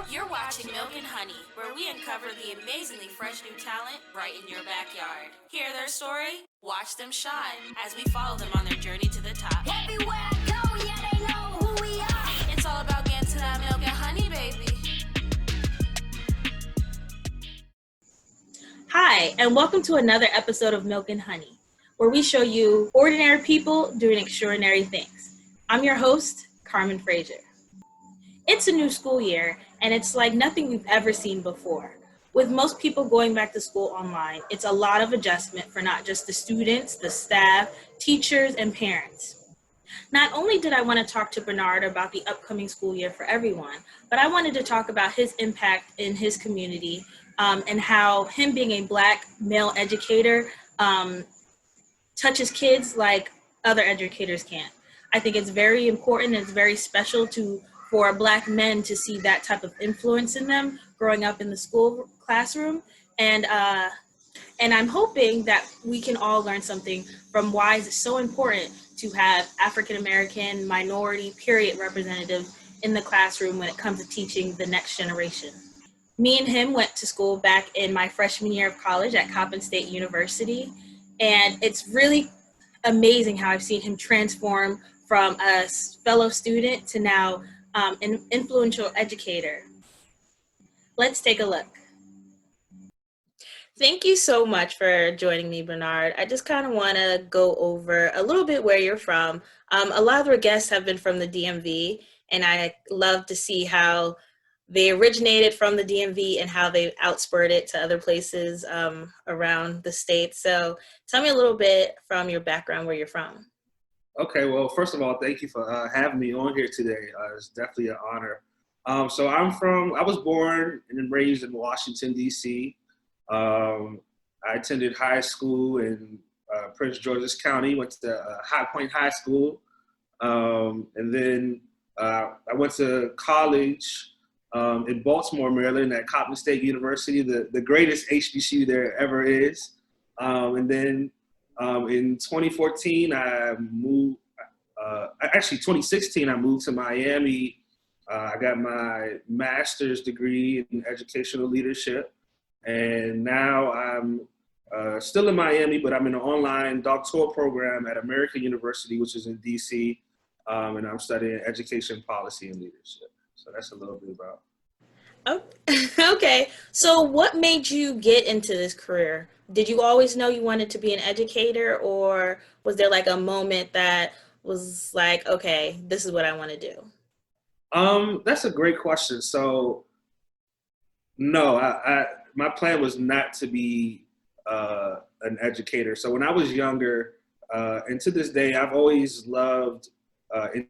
You're watching Milk and Honey, where we uncover the amazingly fresh new talent right in your backyard. Hear their story? Watch them shine as we follow them on their journey to the top. Everywhere I go, yeah, they know who we are. It's all about getting to that milk and honey, baby. Hi, and welcome to another episode of Milk and Honey, where we show you ordinary people doing extraordinary things. I'm your host, Carmen Frazier. It's a new school year, and it's like nothing we've ever seen before. With most people going back to school online, it's a lot of adjustment for not just the students, the staff, teachers, and parents. Not only did I want to talk to Bernard about the upcoming school year for everyone, but I wanted to talk about his impact in his community and how him being a Black male educator touches kids like other educators can't. I think it's very important and it's very special for Black men to see that type of influence in them growing up in the school classroom. And I'm hoping that we can all learn something from why it's so important to have African American, minority, period representative in the classroom when it comes to teaching the next generation. Me and him went to school back in my freshman year of college at Coppin State University. And it's really amazing how I've seen him transform from a fellow student to now an influential educator. Let's take a look. Thank you so much for joining me, Bernard. I just kind of want to go over a little bit where you're from. A lot of our guests have been from the DMV, and I love to see how they originated from the DMV and how they outspurred it to other places around the state. So tell me a little bit from your background, where you're from. Okay, well, first of all, thank you for having me on here today. It's definitely an honor. So I was born and raised in Washington, D.C. I attended high school in Prince George's County, went to High Point High School. And then I went to college in Baltimore, Maryland at Coppin State University, the greatest HBCU there ever is. And then in 2014, I moved, 2016, I moved to Miami. I got my master's degree in educational leadership. And now I'm still in Miami, but I'm in an online doctoral program at American University, which is in DC. And I'm studying education policy and leadership. So that's a little bit about. Oh, okay. So what made you get into this career? Did you always know you wanted to be an educator, or was there like a moment that was like, okay, this is what I want to do? That's a great question. So no, my plan was not to be an educator. So when I was younger, and to this day, I've always loved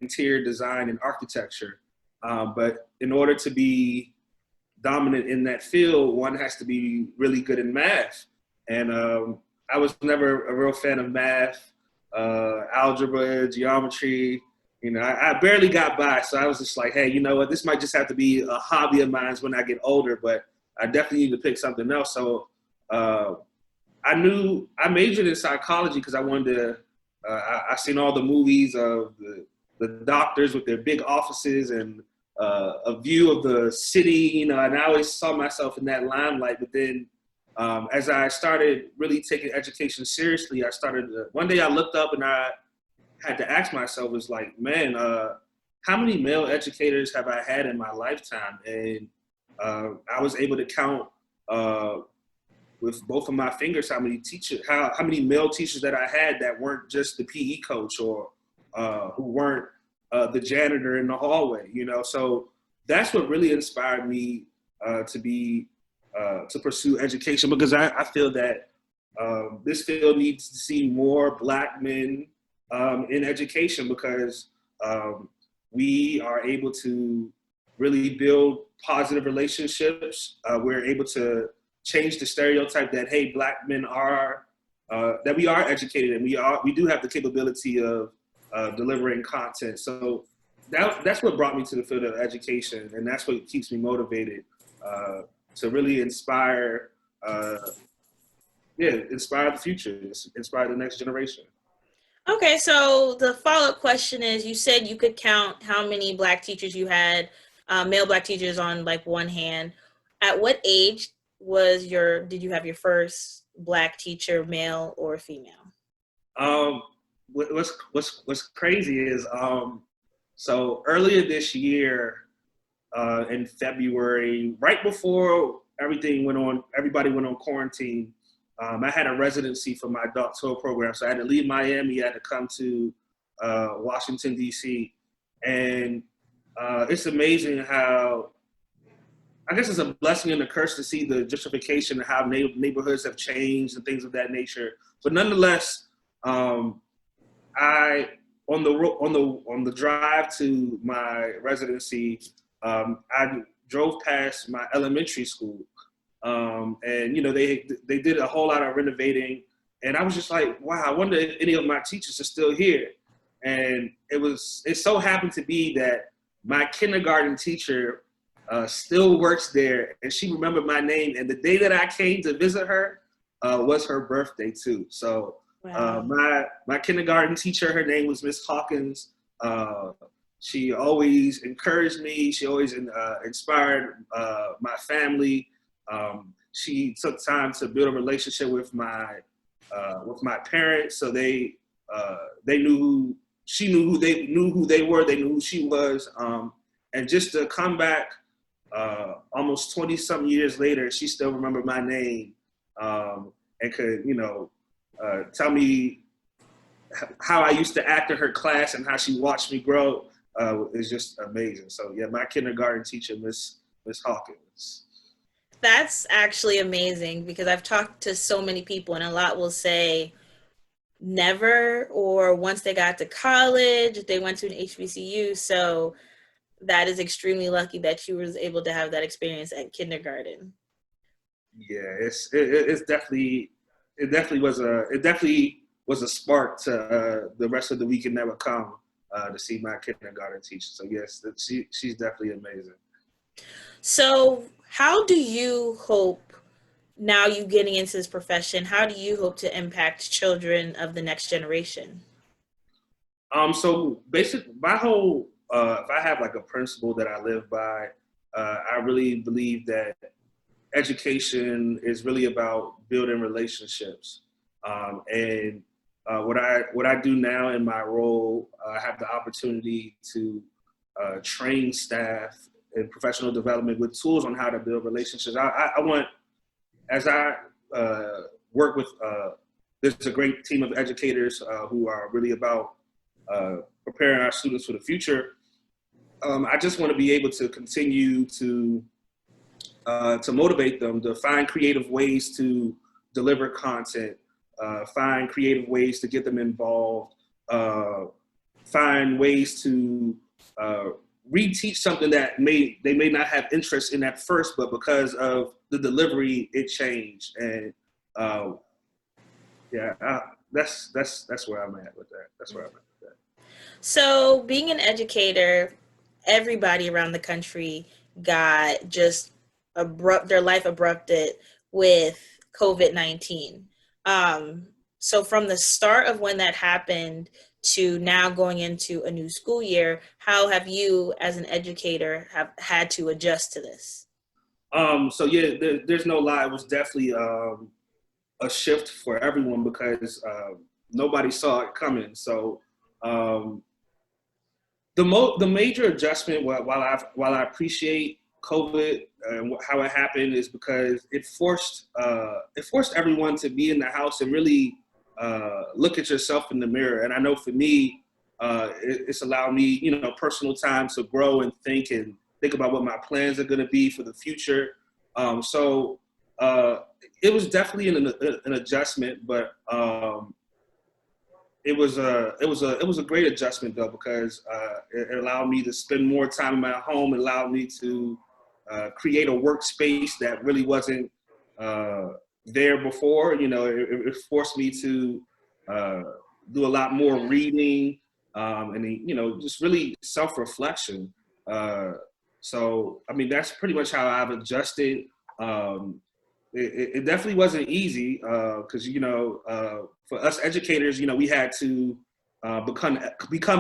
interior design and architecture. But in order to be dominant in that field, one has to be really good in math. And I was never a real fan of math, algebra, geometry. You know, I barely got by. So I was just like, hey, you know what? This might just have to be a hobby of mine when I get older, but I definitely need to pick something else. So I majored in psychology because I wanted to, I seen all the movies of the doctors with their big offices and a view of the city, you know, and I always saw myself in that limelight. But then as I started really taking education seriously, one day I looked up and I had to ask myself, was like, man, how many male educators have I had in my lifetime? And I was able to count with both of my fingers how many male teachers that I had that weren't just the PE coach or who weren't the janitor in the hallway, you know? So that's what really inspired me to pursue education, because I feel that this field needs to see more Black men in education, because we are able to really build positive relationships. We're able to change the stereotype that, hey, Black men are, that we are educated and we do have the capability of delivering content. So that's what brought me to the field of education, and that's what keeps me motivated to really inspire the future, inspire the next generation. Okay, so the follow-up question is, you said you could count how many Black teachers you had male Black teachers on like one hand. At what age did you have your first Black teacher, male or female? What's crazy is so earlier this year, in February, right before everybody went on quarantine. I had a residency for my doctoral program, so I had to leave Miami. I had to come to Washington, D.C. And it's amazing how, I guess it's a blessing and a curse to see the gentrification and how neighborhoods have changed and things of that nature. But nonetheless, I on the drive to my residency, I drove past my elementary school, and they did a whole lot of renovating, and I was just like, wow, I wonder if any of my teachers are still here. And it so happened to be that my kindergarten teacher still works there, and she remembered my name. And the day that I came to visit her was her birthday too. So wow. My kindergarten teacher, her name was Miss Hawkins. She always encouraged me. She always inspired my family. She took time to build a relationship with my parents, so they knew she knew who they were. They knew who she was, and just to come back almost 20-some years later, she still remembered my name, and could tell me how I used to act in her class and how she watched me grow. Is just amazing. So yeah, my kindergarten teacher, Miss Hawkins. That's actually amazing, because I've talked to so many people, and a lot will say never, or once they got to college, they went to an HBCU. So that is extremely lucky that you was able to have that experience at kindergarten. Yeah, it definitely was a spark to the rest of the weekend that would come to see my kindergarten teacher. So yes, she's definitely amazing. So how do you hope, now you getting into this profession, how do you hope to impact children of the next generation? So basically, my whole, if I have like a principle that I live by, I really believe that education is really about building relationships. And what I do now in my role, I have the opportunity to train staff in professional development with tools on how to build relationships. I want, as I work with, there's a great team of educators who are really about preparing our students for the future. I just want to be able to continue to motivate them to find creative ways to deliver content, find creative ways to get them involved, find ways to reteach something that they may not have interest in at first, but because of the delivery, it changed. And that's where I'm at with that. That's where I'm at with that. So being an educator, everybody around the country got just their life abrupted with COVID-19. So from the start of when that happened to now going into a new school year, how have you as an educator have had to adjust to this? So yeah, there's no lie. It was definitely a shift for everyone because nobody saw it coming. So the major adjustment, while I appreciate COVID and how it happened, is because it forced everyone to be in the house and really look at yourself in the mirror. And I know for me, it's allowed me, personal time to grow and think about what my plans are going to be for the future. So it was definitely an adjustment, but it was a great adjustment though, because it allowed me to spend more time in my home. It allowed me to create a workspace that really wasn't there before. It forced me to do a lot more reading and just really self-reflection. So I mean, that's pretty much how I've adjusted. It definitely wasn't easy because for us educators, we had to become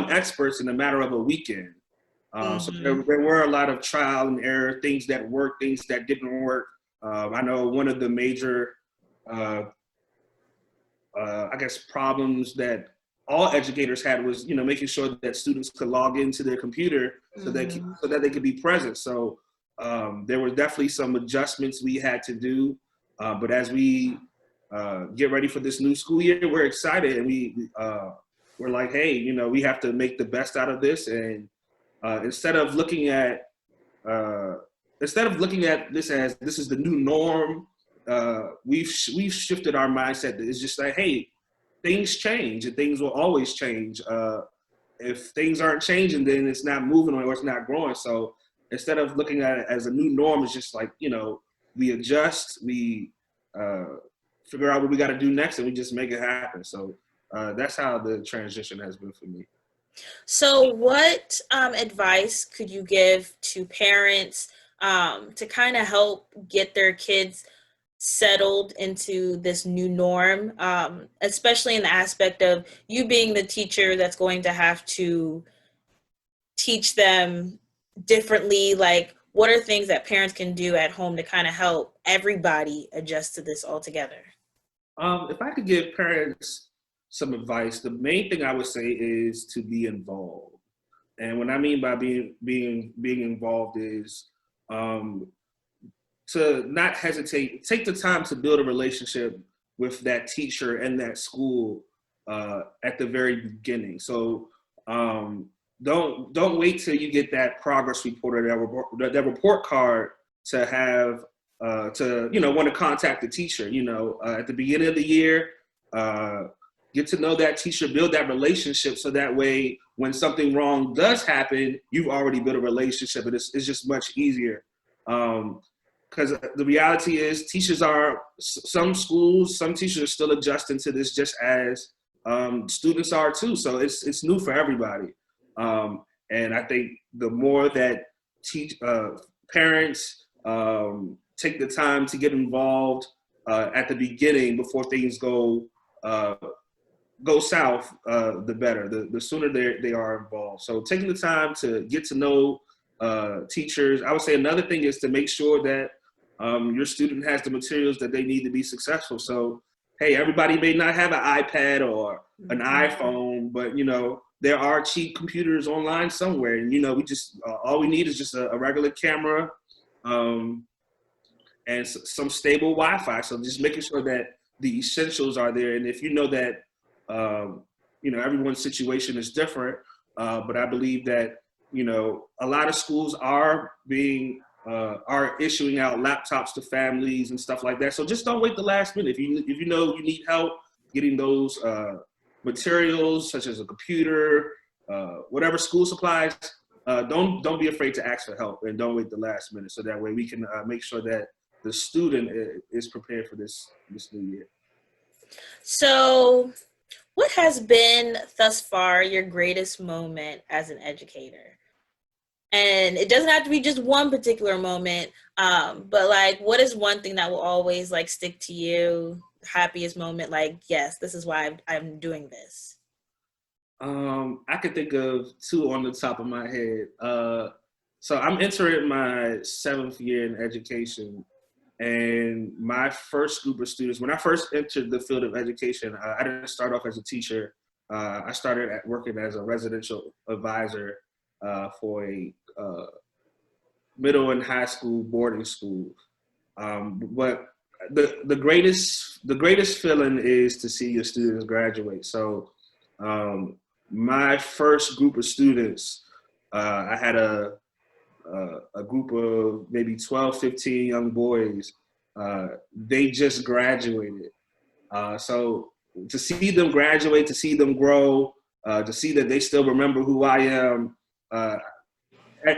experts in a matter of a weekend. So there were a lot of trial and error, things that worked, things that didn't work. I know one of the major, I guess, problems that all educators had was, making sure that students could log into their computer so that they could be present. So there were definitely some adjustments we had to do. But as we get ready for this new school year, we're excited, and we're like, hey, we have to make the best out of this. And instead of looking at this as this is the new norm, we've shifted our mindset. It's just like, hey, things change and things will always change. If things aren't changing, then it's not moving or it's not growing. So instead of looking at it as a new norm, it's just like, we adjust, we figure out what we got to do next, and we just make it happen. So that's how the transition has been for me. So what advice could you give to parents to kind of help get their kids settled into this new norm, especially in the aspect of you being the teacher that's going to have to teach them differently? Like, what are things that parents can do at home to kind of help everybody adjust to this altogether? If I could give parents some advice, the main thing I would say is to be involved. And what I mean by being involved is to not hesitate, take the time to build a relationship with that teacher and that school at the very beginning. So don't wait till you get that progress report or that report card to have want to contact the teacher. At the beginning of the year, get to know that teacher, build that relationship, so that way when something wrong does happen, you've already built a relationship, and it's just much easier. Because the reality is, some teachers are still adjusting to this, just as students are too. So it's new for everybody. And I think the more that parents take the time to get involved at the beginning before things go south, the better. The sooner they are involved. So taking the time to get to know teachers. I would say another thing is to make sure that your student has the materials that they need to be successful. So, hey, everybody may not have an iPad or an iPhone, but there are cheap computers online somewhere, and we just all we need is just a regular camera and some stable Wi-Fi. So just making sure that the essentials are there. And if you know that everyone's situation is different, but I believe that a lot of schools are issuing out laptops to families and stuff like that. So just don't wait the last minute. If you know you need help getting those materials, such as a computer, whatever school supplies, don't be afraid to ask for help, and don't wait the last minute. So that way we can make sure that the student is prepared for this new year. So what has been thus far your greatest moment as an educator? And it doesn't have to be just one particular moment, but like, what is one thing that will always like stick to you? Happiest moment, like, yes, this is why I'm doing this. I could think of two on the top of my head. So I'm entering my 7th year in education, and my first group of students, when I first entered the field of education, I didn't start off as a teacher. I started working as a residential advisor for a middle and high school boarding school. But the greatest feeling is to see your students graduate. So my first group of students, I had a group of maybe 12, 15 young boys. They just graduated. So to see them graduate, to see them grow, to see that they still remember who I am,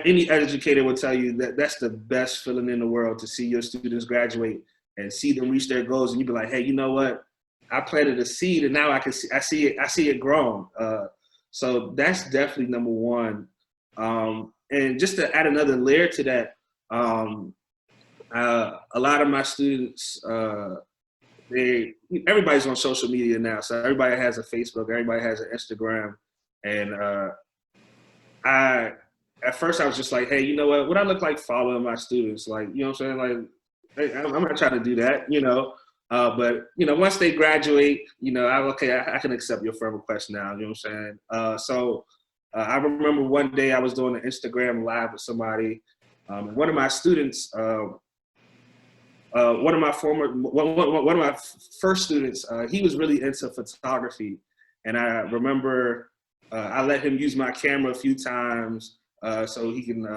any educator will tell you that that's the best feeling in the world, to see your students graduate and see them reach their goals, and you be like, hey, you know what? I planted a seed, and now I see it grown. So that's definitely number one. And just to add another layer to that, a lot of my students, everybody's on social media now. So everybody has a Facebook, everybody has an Instagram, and at first I was just like, hey, you know what I look like following my students? Like, you know what I'm saying? Like, hey, I'm not trying to do that, you know. But, you know, once they graduate, you know, I can accept your friend request now, you know what I'm saying? I remember one day I was doing an Instagram live with somebody. One of my students, one of my first students, he was really into photography. And I remember I let him use my camera a few times so he can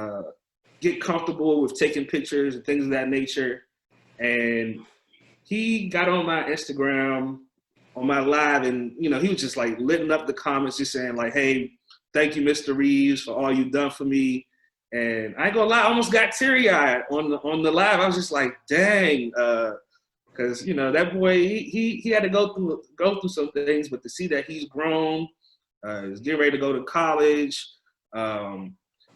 get comfortable with taking pictures and things of that nature. And he got on my Instagram on my live, and you know, he was just like litting up the comments, just saying like, "Hey, thank you, Mr. Reeves, for all you've done for me." And I ain't gonna lie, I almost got teary-eyed on the live. I was just like, "Dang," because you know that boy, he had to go through some things, but to see that he's grown, he's getting ready to go to college.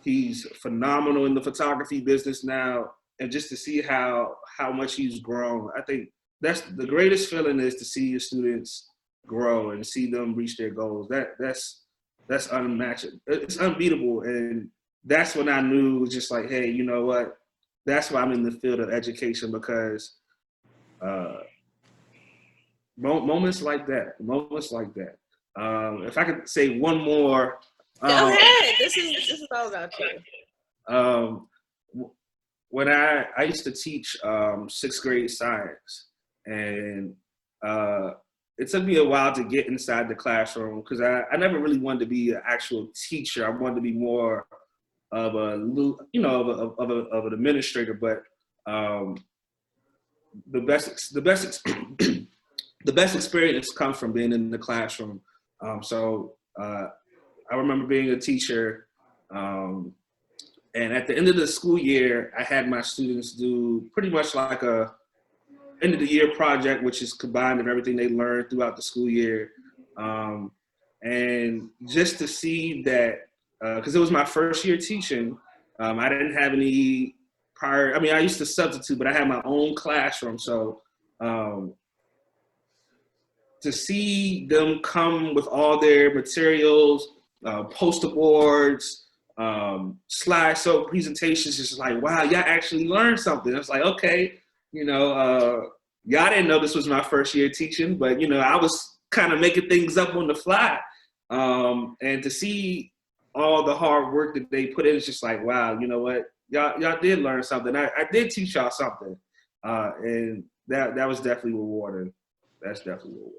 He's phenomenal in the photography business now, and just to see how much he's grown, I think that's the greatest feeling, is to see your students grow and see them reach their goals. That's unmatched. It's unbeatable, and that's when I knew it was just like, hey, you know what? That's why I'm in the field of education, because moments like that. If I could say one more. Go ahead. This is all about you. When I used to teach sixth grade science, and it took me a while to get inside the classroom, because I never really wanted to be an actual teacher. I wanted to be more of an administrator. But the best experience comes from being in the classroom. I remember being a teacher, and at the end of the school year, I had my students do pretty much like a end of the year project, which is combined of everything they learned throughout the school year. And just to see that, because it was my first year teaching, I didn't have any prior, I mean, I used to substitute, but I had my own classroom. So to see them come with all their materials, poster boards, slideshow presentations, just like, wow, y'all actually learned something. It's like, okay, you know, y'all didn't know this was my first year teaching, but you know, I was kind of making things up on the fly. And to see all the hard work that they put in, it's just like, wow, you know what, y'all did learn something. I did teach y'all something, and that was definitely rewarding. That's definitely rewarding.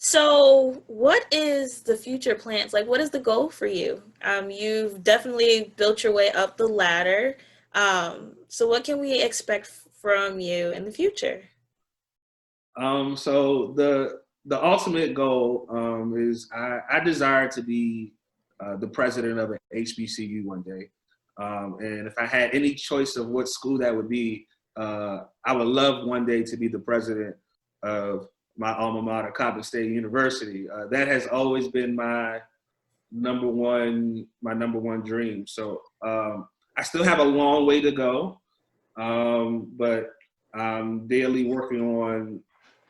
So what is the future plans? Like, what is the goal for you? You've definitely built your way up the ladder. So what can we expect from you in the future? So the ultimate goal is I desire to be the president of an HBCU one day. And if I had any choice of what school that would be, I would love one day to be the president of my alma mater, Coppin State University. That has always been my number one dream. So I still have a long way to go, but I'm daily working on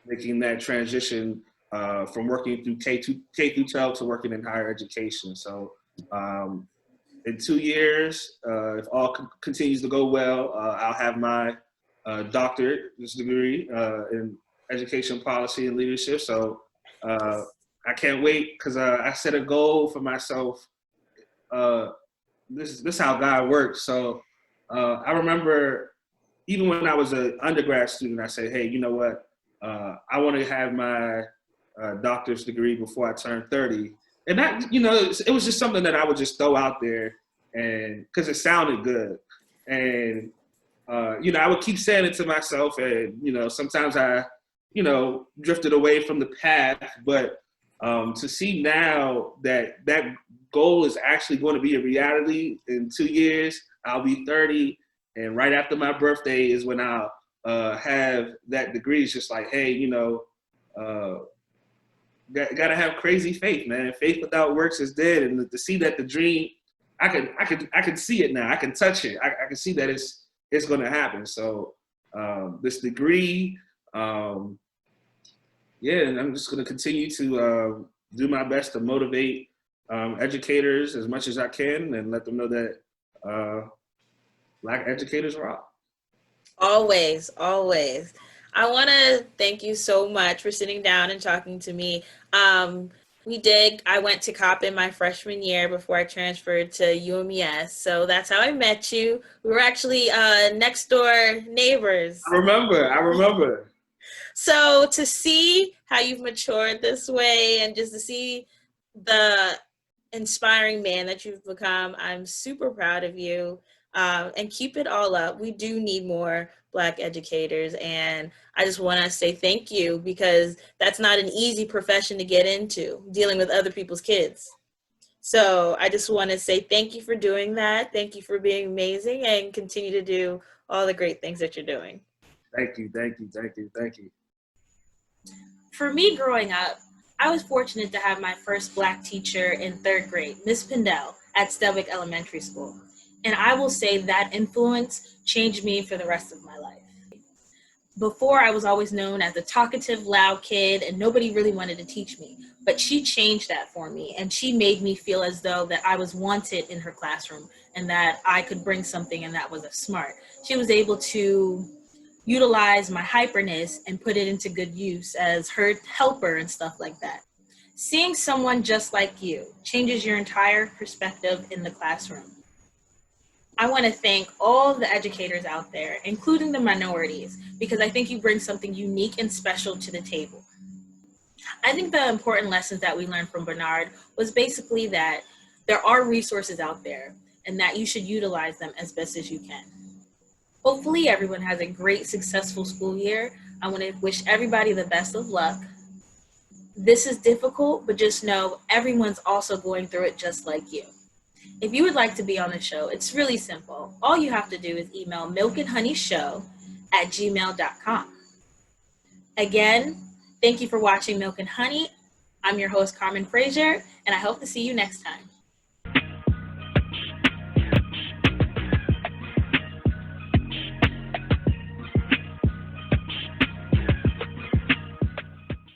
making that transition from working through K through 12 to working in higher education. So in 2 years, if all continues to go well, I'll have my doctorate degree in education policy and leadership. So I can't wait, because I set a goal for myself. This is how God works. So I remember even when I was an undergrad student, I said, hey, you know what? I want to have my doctor's degree before I turn 30. And that, you know, it was just something that I would just throw out there, and because it sounded good. And, you know, I would keep saying it to myself, and, you know, sometimes I, you know, drifted away from the path. But to see now that that goal is actually going to be a reality in 2 years, I'll be 30. And right after my birthday is when I'll have that degree. It's just like, hey, you know, gotta have crazy faith, man. Faith without works is dead. And to see that the dream, I can see it now. I can touch it. I can see that it's going to happen. So this degree, yeah, and I'm just going to continue to do my best to motivate educators as much as I can and let them know that Black educators rock. Always, always. I want to thank you so much for sitting down and talking to me. I went to Coppin my freshman year before I transferred to UMES. So that's how I met you. We were actually next door neighbors. I remember. So to see how you've matured this way and just to see the inspiring man that you've become, I'm super proud of you. And keep it all up. We do need more Black educators. And I just want to say thank you, because that's not an easy profession to get into, dealing with other people's kids. So I just want to say thank you for doing that. Thank you for being amazing, and continue to do all the great things that you're doing. Thank you. For me growing up, I was fortunate to have my first Black teacher in 3rd grade, Miss Pindell, at Stelwick Elementary School. And I will say that influence changed me for the rest of my life. Before, I was always known as a talkative, loud kid, and nobody really wanted to teach me. But she changed that for me, and she made me feel as though that I was wanted in her classroom and that I could bring something, and that was smart. She was able to utilize my hyperness and put it into good use as her helper and stuff like that. Seeing someone just like you changes your entire perspective in the classroom. I want to thank all the educators out there, including the minorities, because I think you bring something unique and special to the table. I think the important lessons that we learned from Bernard was basically that there are resources out there and that you should utilize them as best as you can. Hopefully everyone has a great, successful school year. I want to wish everybody the best of luck. This is difficult, but just know everyone's also going through it just like you. If you would like to be on the show, it's really simple. All you have to do is email milkandhoneyshow@gmail.com. Again, thank you for watching Milk and Honey. I'm your host, Carmen Frazier, and I hope to see you next time.